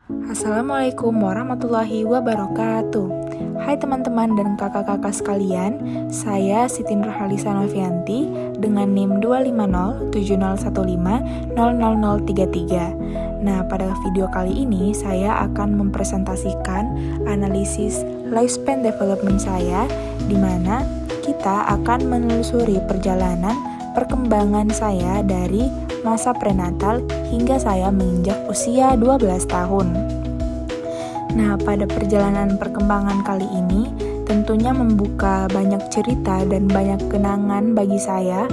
Assalamualaikum warahmatullahi wabarakatuh. Hai teman-teman dan kakak-kakak sekalian, saya Siti Nurhalisa Novianti dengan NIM 25070150033. Nah, pada video kali ini saya akan mempresentasikan analisis lifespan development saya, di mana kita akan menelusuri perjalanan perkembangan saya dari masa prenatal hingga saya menginjak usia 12 tahun. Nah, pada perjalanan perkembangan kali ini tentunya membuka banyak cerita dan banyak kenangan bagi saya,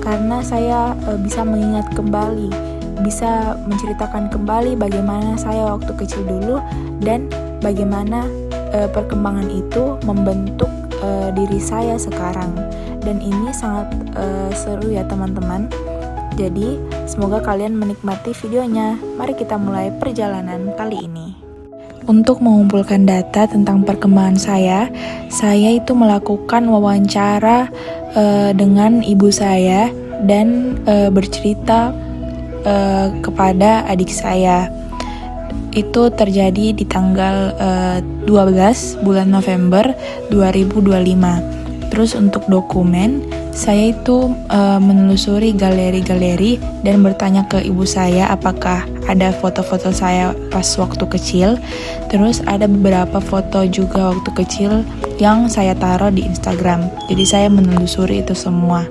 karena saya bisa mengingat kembali, bisa menceritakan kembali bagaimana saya waktu kecil dulu dan bagaimana perkembangan itu membentuk diri saya sekarang. Dan ini sangat seru ya teman-teman. Jadi semoga kalian menikmati videonya. Mari kita mulai perjalanan kali ini. Untuk mengumpulkan data tentang perkembangan saya itu melakukan wawancara dengan ibu saya dan bercerita kepada adik saya. Itu terjadi di tanggal 12 bulan November 2025. Terus untuk dokumen, saya itu menelusuri galeri-galeri dan bertanya ke ibu saya apakah ada foto-foto saya pas waktu kecil. Terus ada beberapa foto juga waktu kecil yang saya taruh di Instagram. Jadi saya menelusuri itu semua.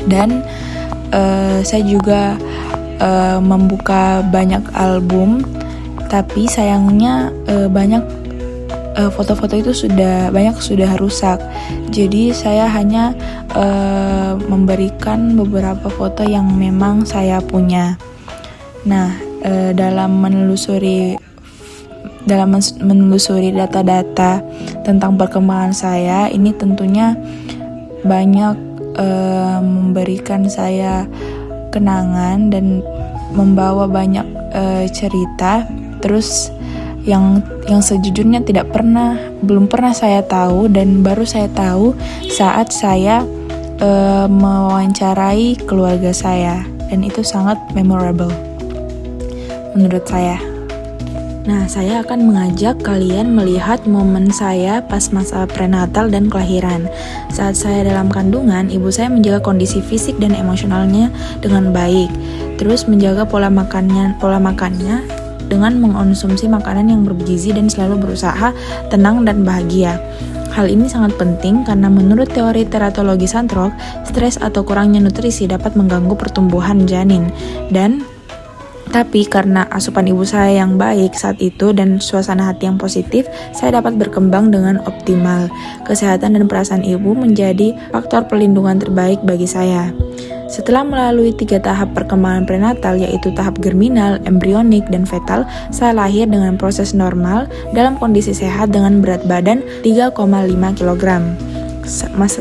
Dan saya juga membuka banyak album, tapi sayangnya banyak foto-foto itu sudah rusak. Jadi saya hanya memberikan beberapa foto yang memang saya punya. Nah, dalam menelusuri data-data tentang perkembangan saya ini tentunya banyak memberikan saya kenangan dan membawa banyak cerita. Terus yang sejujurnya belum pernah saya tahu, dan baru saya tahu saat saya mewawancarai keluarga saya, dan itu sangat memorable menurut saya. Nah, saya akan mengajak kalian melihat momen saya pas masa prenatal dan kelahiran. Saat saya dalam kandungan, ibu saya menjaga kondisi fisik dan emosionalnya dengan baik, terus menjaga pola makannya dengan mengonsumsi makanan yang bergizi dan selalu berusaha tenang dan bahagia. Hal ini sangat penting karena menurut teori teratologi Santrok, stres atau kurangnya nutrisi dapat mengganggu pertumbuhan janin. Tapi karena asupan ibu saya yang baik saat itu dan suasana hati yang positif, saya dapat berkembang dengan optimal. Kesehatan dan perasaan ibu menjadi faktor perlindungan terbaik bagi saya. Setelah melalui 3 tahap perkembangan prenatal, yaitu tahap germinal, embrionik, dan fetal, saya lahir dengan proses normal dalam kondisi sehat dengan berat badan 3,5 kg.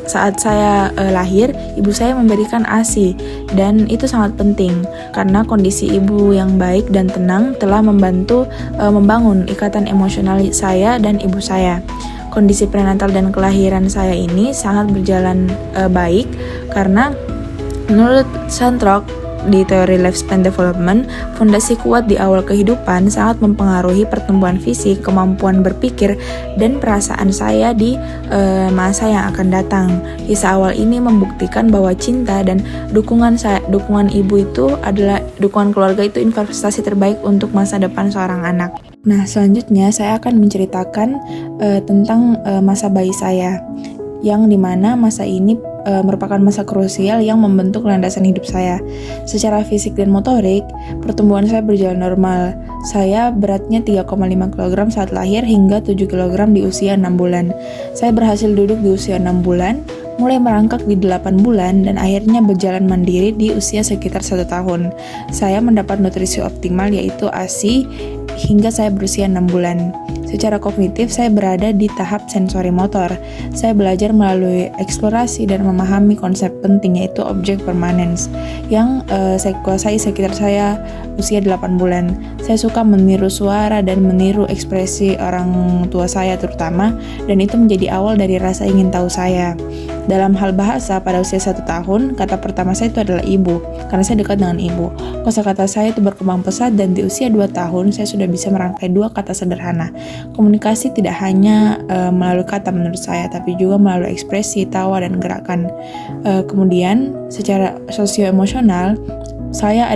Saat saya lahir, ibu saya memberikan ASI, dan itu sangat penting karena kondisi ibu yang baik dan tenang telah membantu membangun ikatan emosional saya dan ibu saya. Kondisi prenatal dan kelahiran saya ini sangat berjalan baik karena menurut Santrok di teori lifespan development, fondasi kuat di awal kehidupan sangat mempengaruhi pertumbuhan fisik, kemampuan berpikir, dan perasaan saya di masa yang akan datang. Kisah awal ini membuktikan bahwa cinta dan dukungan ibu itu adalah dukungan keluarga itu investasi terbaik untuk masa depan seorang anak. Nah, selanjutnya saya akan menceritakan tentang masa bayi saya, yang dimana masa ini merupakan masa krusial yang membentuk landasan hidup saya. Secara fisik dan motorik, pertumbuhan saya berjalan normal. Saya beratnya 3,5 kg saat lahir hingga 7 kg di usia 6 bulan. Saya berhasil duduk di usia 6 bulan, mulai merangkak di 8 bulan, dan akhirnya berjalan mandiri di usia sekitar 1 tahun. Saya mendapat nutrisi optimal yaitu ASI hingga saya berusia 6 bulan. Secara kognitif, saya berada di tahap sensori motor. Saya belajar melalui eksplorasi dan memahami konsep penting yaitu object permanence yang saya kuasai sekitar saya usia 8 bulan. Saya suka meniru suara dan meniru ekspresi orang tua saya terutama, dan itu menjadi awal dari rasa ingin tahu saya. Dalam hal bahasa, pada usia 1 tahun, kata pertama saya itu adalah ibu, karena saya dekat dengan ibu. Kosakata saya itu berkembang pesat dan di usia 2 tahun saya sudah bisa merangkai 2 kata sederhana. Komunikasi tidak hanya melalui kata menurut saya, tapi juga melalui ekspresi, tawa, dan gerakan. Kemudian, secara sosioemosional, saya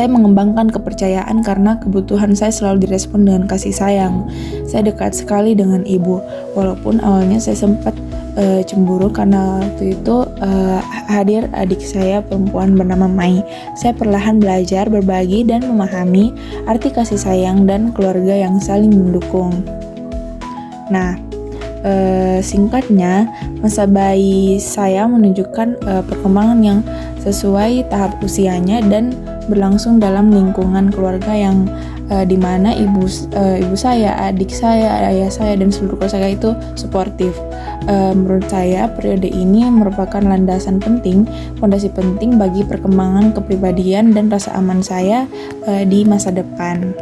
mengembangkan kepercayaan karena kebutuhan saya selalu direspon dengan kasih sayang. Saya dekat sekali dengan ibu, walaupun awalnya saya sempat cemburu karena waktu itu hadir adik saya perempuan bernama Mai. Saya perlahan belajar berbagi dan memahami arti kasih sayang dan keluarga yang saling mendukung. Nah, singkatnya, masa bayi saya menunjukkan perkembangan yang sesuai tahap usianya dan berlangsung dalam lingkungan keluarga yang di mana ibu saya, adik saya, ayah saya, dan seluruh keluarga itu suportif. Menurut saya, periode ini merupakan landasan penting, fondasi penting bagi perkembangan kepribadian dan rasa aman saya di masa depan.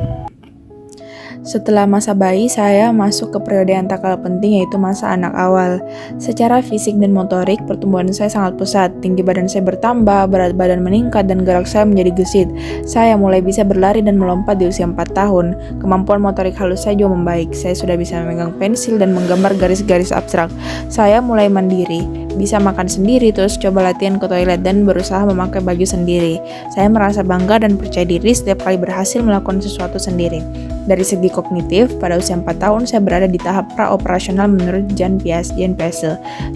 Setelah masa bayi, saya masuk ke periode yang tak kalah penting, yaitu masa anak awal. Secara fisik dan motorik, pertumbuhan saya sangat pesat. Tinggi badan saya bertambah, berat badan meningkat, dan gerak saya menjadi gesit. Saya mulai bisa berlari dan melompat di usia 4 tahun. Kemampuan motorik halus saya juga membaik. Saya sudah bisa memegang pensil dan menggambar garis-garis abstrak. Saya mulai mandiri, bisa makan sendiri, terus coba latihan ke toilet dan berusaha memakai baju sendiri. Saya merasa bangga dan percaya diri setiap kali berhasil melakukan sesuatu sendiri. Dari segi kognitif, pada usia 4 tahun saya berada di tahap pra-operasional menurut Jan Piaget.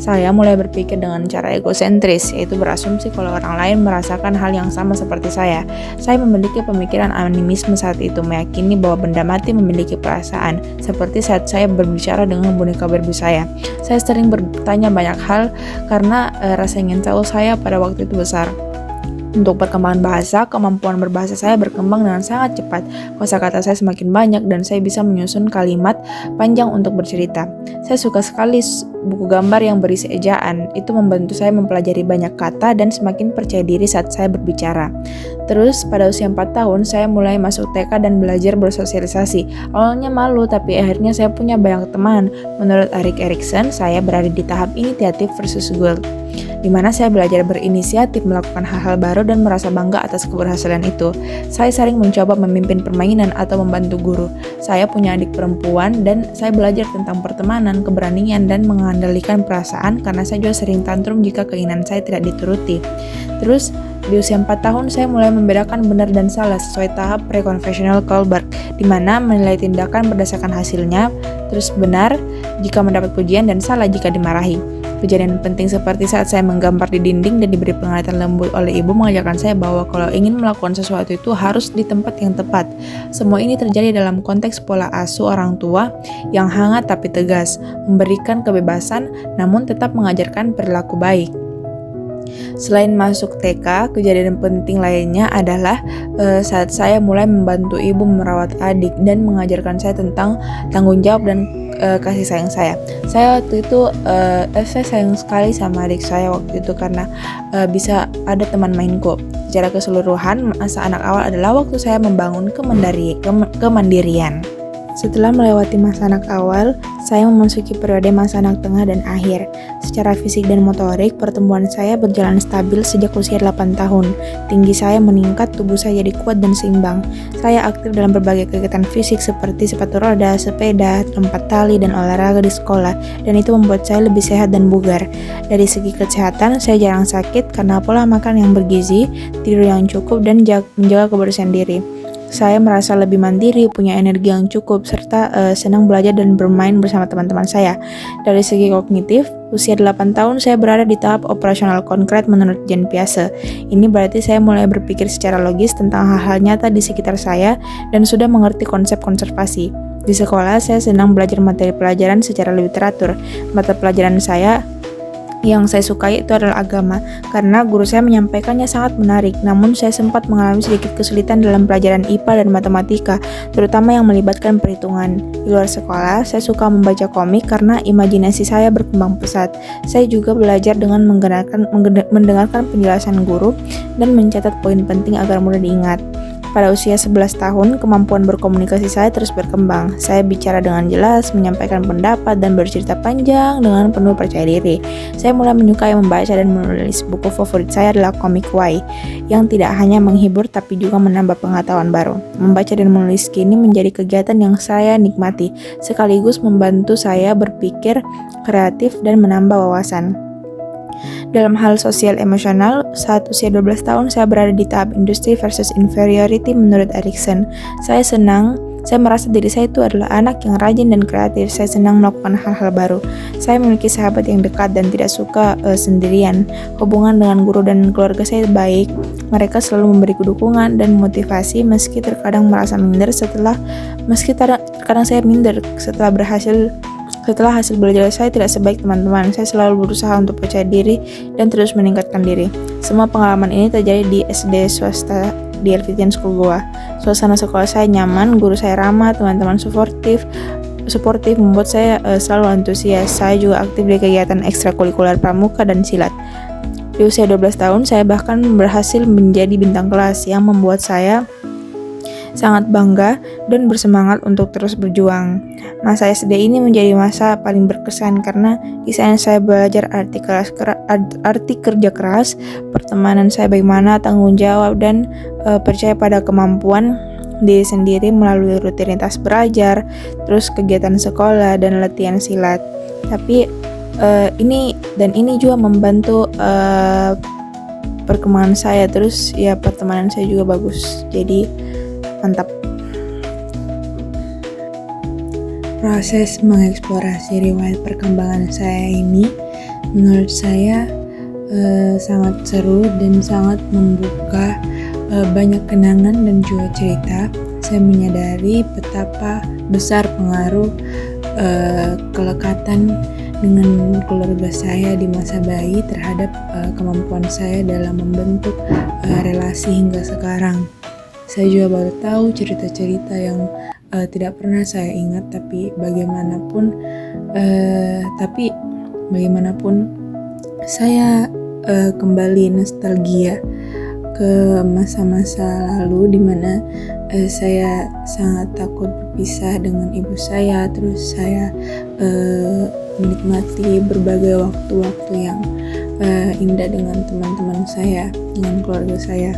Saya mulai berpikir dengan cara egosentris, yaitu berasumsi kalau orang lain merasakan hal yang sama seperti saya. Saya memiliki pemikiran animisme saat itu, meyakini bahwa benda mati memiliki perasaan, seperti saat saya berbicara dengan boneka Barbie saya. Saya sering bertanya banyak hal karena rasa ingin tahu saya pada waktu itu besar. Untuk perkembangan bahasa, kemampuan berbahasa saya berkembang dengan sangat cepat. Kosakata saya semakin banyak dan saya bisa menyusun kalimat panjang untuk bercerita. Saya suka sekali buku gambar yang berisi ejaan. Itu membantu saya mempelajari banyak kata dan semakin percaya diri saat saya berbicara. Terus, pada usia 4 tahun, saya mulai masuk TK dan belajar bersosialisasi. Awalnya malu, tapi akhirnya saya punya banyak teman. Menurut Erik Erikson, saya berada di tahap initiative versus goal, di mana saya belajar berinisiatif, melakukan hal-hal baru, dan merasa bangga atas keberhasilan itu. Saya sering mencoba memimpin permainan atau membantu guru. Saya punya adik perempuan dan saya belajar tentang pertemanan, keberanian, dan mengendalikan perasaan karena saya juga sering tantrum jika keinginan saya tidak dituruti. Terus, di usia 4 tahun, saya mulai membedakan benar dan salah sesuai tahap pre-confessional Kohlberg, di mana menilai tindakan berdasarkan hasilnya, terus benar jika mendapat pujian dan salah jika dimarahi. Kejadian penting seperti saat saya menggambar di dinding dan diberi peringatan lembut oleh ibu mengajarkan saya bahwa kalau ingin melakukan sesuatu itu harus di tempat yang tepat. Semua ini terjadi dalam konteks pola asuh orang tua yang hangat tapi tegas, memberikan kebebasan namun tetap mengajarkan perilaku baik. Selain masuk TK, kejadian penting lainnya adalah saat saya mulai membantu ibu merawat adik dan mengajarkan saya tentang tanggung jawab dan kasih sayang saya. Saya waktu itu saya sayang sekali sama adik saya waktu itu karena bisa ada teman mainku. Secara keseluruhan, masa anak awal adalah waktu saya membangun kemandirian. Setelah melewati masa anak awal, saya memasuki periode masa anak tengah dan akhir. Secara fisik dan motorik, pertumbuhan saya berjalan stabil sejak usia 8 tahun. Tinggi saya meningkat, tubuh saya jadi kuat dan seimbang. Saya aktif dalam berbagai kegiatan fisik seperti sepatu roda, sepeda, lompat tali, dan olahraga di sekolah, dan itu membuat saya lebih sehat dan bugar. Dari segi kesehatan, saya jarang sakit karena pola makan yang bergizi, tidur yang cukup, dan menjaga kebersihan diri. Saya merasa lebih mandiri, punya energi yang cukup, serta senang belajar dan bermain bersama teman-teman saya. Dari segi kognitif, usia 8 tahun saya berada di tahap operasional konkret menurut Jan Piaget. Ini berarti saya mulai berpikir secara logis tentang hal-hal nyata di sekitar saya dan sudah mengerti konsep konservasi. Di sekolah, saya senang belajar materi pelajaran secara lebih teratur. Mata pelajaran yang saya sukai itu adalah agama, karena guru saya menyampaikannya sangat menarik. Namun saya sempat mengalami sedikit kesulitan dalam pelajaran IPA dan matematika, terutama yang melibatkan perhitungan. Di luar sekolah, saya suka membaca komik karena imajinasi saya berkembang pesat. Saya juga belajar dengan mendengarkan penjelasan guru dan mencatat poin penting agar mudah diingat. Pada usia 11 tahun, kemampuan berkomunikasi saya terus berkembang. Saya bicara dengan jelas, menyampaikan pendapat, dan bercerita panjang dengan penuh percaya diri. Saya mulai menyukai membaca dan menulis. Buku favorit saya adalah komik Y, yang tidak hanya menghibur tapi juga menambah pengetahuan baru. Membaca dan menulis kini menjadi kegiatan yang saya nikmati, sekaligus membantu saya berpikir kreatif dan menambah wawasan. Dalam hal sosial emosional, saat usia 12 tahun saya berada di tahap industri versus inferiority menurut Erikson. Saya merasa diri saya itu adalah anak yang rajin dan kreatif. Saya senang melakukan hal-hal baru. Saya memiliki sahabat yang dekat dan tidak suka sendirian. Hubungan dengan guru dan keluarga saya baik. Mereka selalu memberi dukungan dan motivasi meski terkadang saya minder setelah hasil belajar saya tidak sebaik teman-teman. Saya selalu berusaha untuk percaya diri dan terus meningkatkan diri. Semua pengalaman ini terjadi di SD swasta di Elvitian School Goa. Suasana sekolah saya nyaman, guru saya ramah, teman-teman suportif membuat saya selalu antusias. Saya juga aktif di kegiatan ekstrakurikuler pramuka dan silat. Di usia 12 tahun, saya bahkan berhasil menjadi bintang kelas yang membuat saya sangat bangga dan bersemangat untuk terus berjuang. Masa SD ini menjadi masa paling berkesan karena di sana saya belajar arti kerja keras, pertemanan saya bagaimana, tanggung jawab, dan percaya pada kemampuan diri sendiri melalui rutinitas belajar, terus kegiatan sekolah dan latihan silat. Tapi ini juga membantu perkembangan saya, terus ya pertemanan saya juga bagus. Jadi mantap. Proses mengeksplorasi riwayat perkembangan saya ini menurut saya sangat seru dan sangat membuka banyak kenangan dan juga cerita. Saya menyadari betapa besar pengaruh kelekatan dengan keluarga saya di masa bayi terhadap kemampuan saya dalam membentuk relasi hingga sekarang. Saya juga baru tahu cerita-cerita yang tidak pernah saya ingat, tapi bagaimanapun saya kembali nostalgia ke masa-masa lalu di mana saya sangat takut berpisah dengan ibu saya. Terus saya menikmati berbagai waktu-waktu yang indah dengan teman-teman saya, dengan keluarga saya.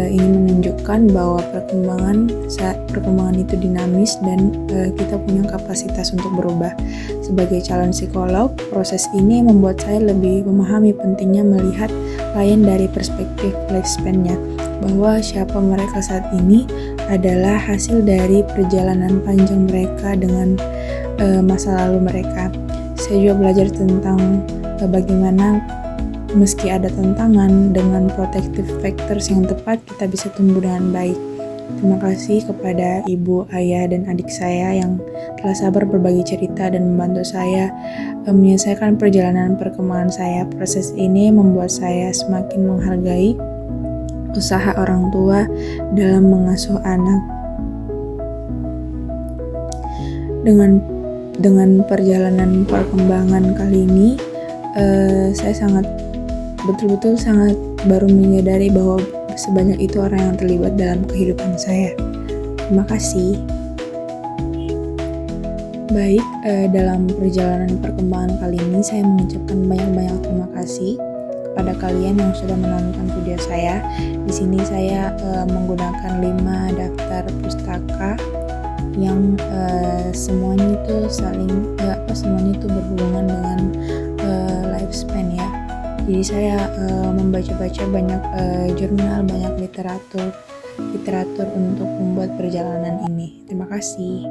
Ini menunjukkan bahwa perkembangan itu dinamis dan kita punya kapasitas untuk berubah. Sebagai calon psikolog, proses ini membuat saya lebih memahami pentingnya melihat klien dari perspektif lifespan-nya, bahwa siapa mereka saat ini adalah hasil dari perjalanan panjang mereka dengan masa lalu mereka. Saya juga belajar tentang bagaimana meski ada tantangan, dengan protective factors yang tepat kita bisa tumbuh dengan baik. Terima kasih kepada ibu, ayah, dan adik saya yang telah sabar berbagi cerita dan membantu saya menyelesaikan perjalanan perkembangan saya. Proses ini membuat saya semakin menghargai usaha orang tua dalam mengasuh anak. Dengan perjalanan perkembangan kali ini, saya betul-betul sangat baru menyadari bahwa sebanyak itu orang yang terlibat dalam kehidupan saya. Terima kasih. Baik, dalam perjalanan perkembangan kali ini saya mengucapkan banyak-banyak terima kasih kepada kalian yang sudah menonton video saya. Di sini saya menggunakan 5 daftar pustaka yang semuanya itu berhubungan dengan lifespan ya. Jadi saya membaca-baca banyak jurnal, banyak literatur untuk membuat perjalanan ini. Terima kasih.